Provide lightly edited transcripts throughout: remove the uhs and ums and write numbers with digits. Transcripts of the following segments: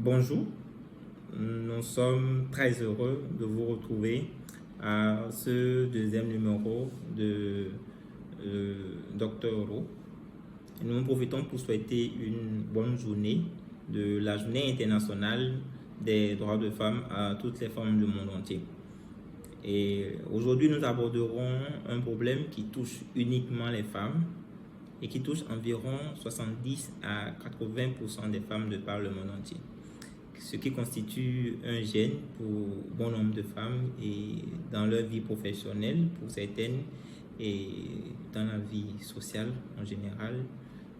Bonjour, nous sommes très heureux de vous retrouver à ce deuxième numéro de Dr Euro. Nous profitons pour souhaiter une bonne journée de la Journée internationale des droits de femmes à toutes les femmes du monde entier. Et aujourd'hui, nous aborderons un problème qui touche uniquement les femmes et qui touche environ 70 à 80% des femmes de par le monde entier, ce qui constitue un gêne pour bon nombre de femmes et dans leur vie professionnelle pour certaines et dans la vie sociale en général,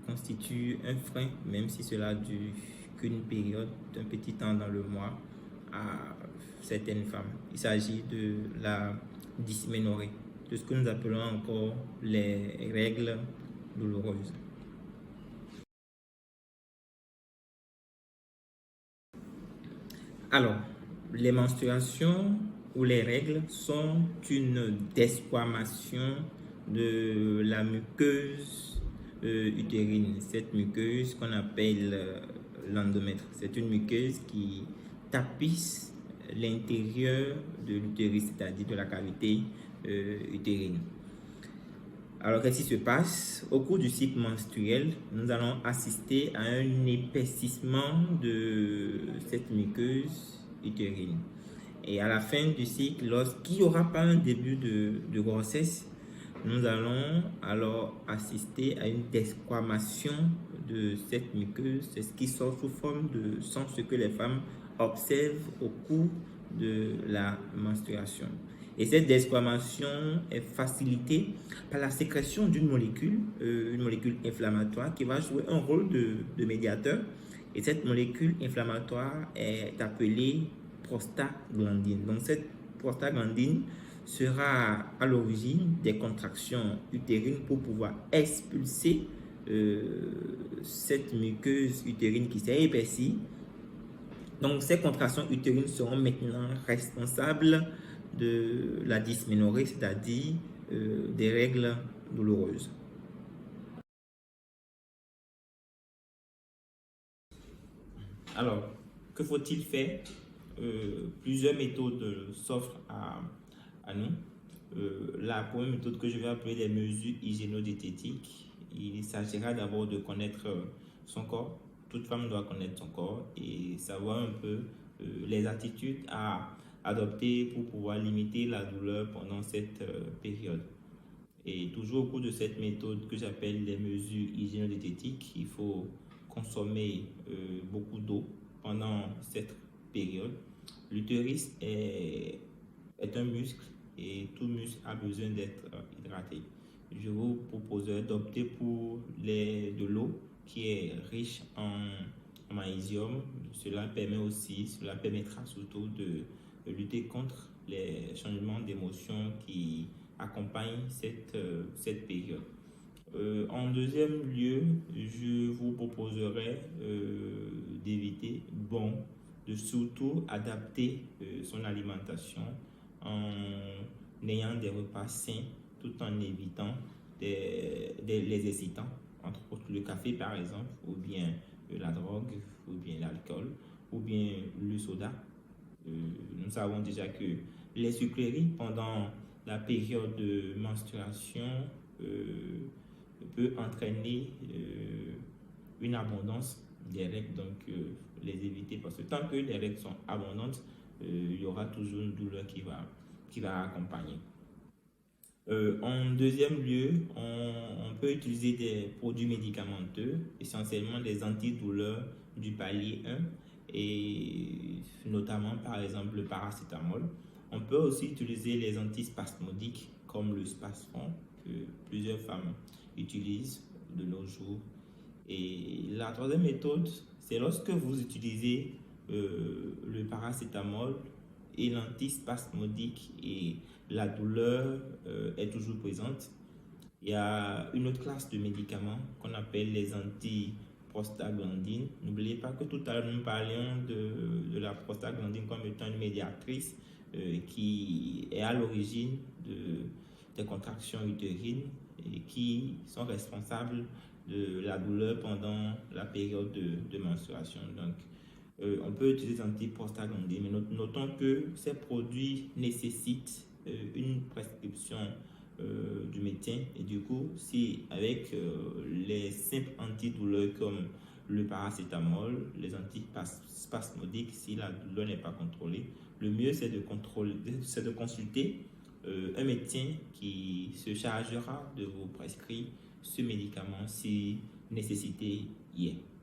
constitue un frein, même si cela dure qu'une période d'un petit temps dans le mois à certaines femmes. Il s'agit de la dysménorrhée, de ce que nous appelons encore les règles douloureuses. Alors, les menstruations ou les règles sont une desquamation de la muqueuse utérine. Cette muqueuse qu'on appelle l'endomètre. C'est une muqueuse qui tapisse l'intérieur de l'utérus, c'est-à-dire de la cavité utérine. Alors, qu'est-ce qui se passe? Au cours du cycle menstruel, nous allons assister à un épaississement de cette muqueuse utérine. Et à la fin du cycle, lorsqu'il n'y aura pas un début de grossesse, nous allons alors assister à une desquamation de cette muqueuse. C'est ce qui sort sous forme de sang, ce que les femmes observent au cours de la menstruation. Et cette desquamation est facilitée par la sécrétion d'une molécule, une molécule inflammatoire qui va jouer un rôle de médiateur. Et cette molécule inflammatoire est appelée prostaglandine. Donc cette prostaglandine sera à l'origine des contractions utérines pour pouvoir expulser cette muqueuse utérine qui s'est épaissie. Donc ces contractions utérines seront maintenant responsables de la dysménorrhée, c'est-à-dire des règles douloureuses. Alors, que faut-il faire? Plusieurs méthodes s'offrent à nous. La première méthode que je vais appeler les mesures hygiéno-diététiques, il s'agira d'abord de connaître son corps. Toute femme doit connaître son corps et savoir un peu les attitudes à adopter pour pouvoir limiter la douleur pendant cette période. Et toujours au cours de cette méthode que j'appelle les mesures hygiéno-diététiques, il faut consommer beaucoup d'eau pendant cette période. L'utérus est un muscle et tout muscle a besoin d'être hydraté. Je vous proposerai d'opter pour de l'eau qui est riche en magnésium. Cela permettra surtout de lutter contre les changements d'émotion qui accompagnent cette période. En deuxième lieu, je vous proposerai d'éviter, de surtout adapter son alimentation en ayant des repas sains tout en évitant les excitants, entre autres le café par exemple, ou bien la drogue, ou bien l'alcool, ou bien le soda. Nous savons déjà que les sucreries pendant la période de menstruation peut entraîner une abondance des règles, donc les éviter parce que tant que les règles sont abondantes, il y aura toujours une douleur qui va accompagner. En deuxième lieu, on peut utiliser des produits médicamenteux, essentiellement des antidouleurs du palier 1 et notamment par exemple le paracétamol. On peut aussi utiliser les antispasmodiques comme le Spasfon que plusieurs femmes utilisent de nos jours. Et la troisième méthode, c'est lorsque vous utilisez le paracétamol et l'antispasmodique et la douleur est toujours présente. Il y a une autre classe de médicaments qu'on appelle les antiprostaglandines. N'oubliez pas que tout à l'heure nous parlions de la prostaglandine comme étant une médiatrice qui est à l'origine des contractions utérines et qui sont responsables de la douleur pendant la période de menstruation. Donc, On peut utiliser des antiprostaglandines, mais notons que ces produits nécessitent une prescription du médecin. Et du coup, si avec les simples antidouleurs comme le paracétamol, les antispasmodiques, si la douleur n'est pas contrôlée, le mieux c'est de consulter un médecin qui se chargera de vous prescrire ce médicament si nécessité y est.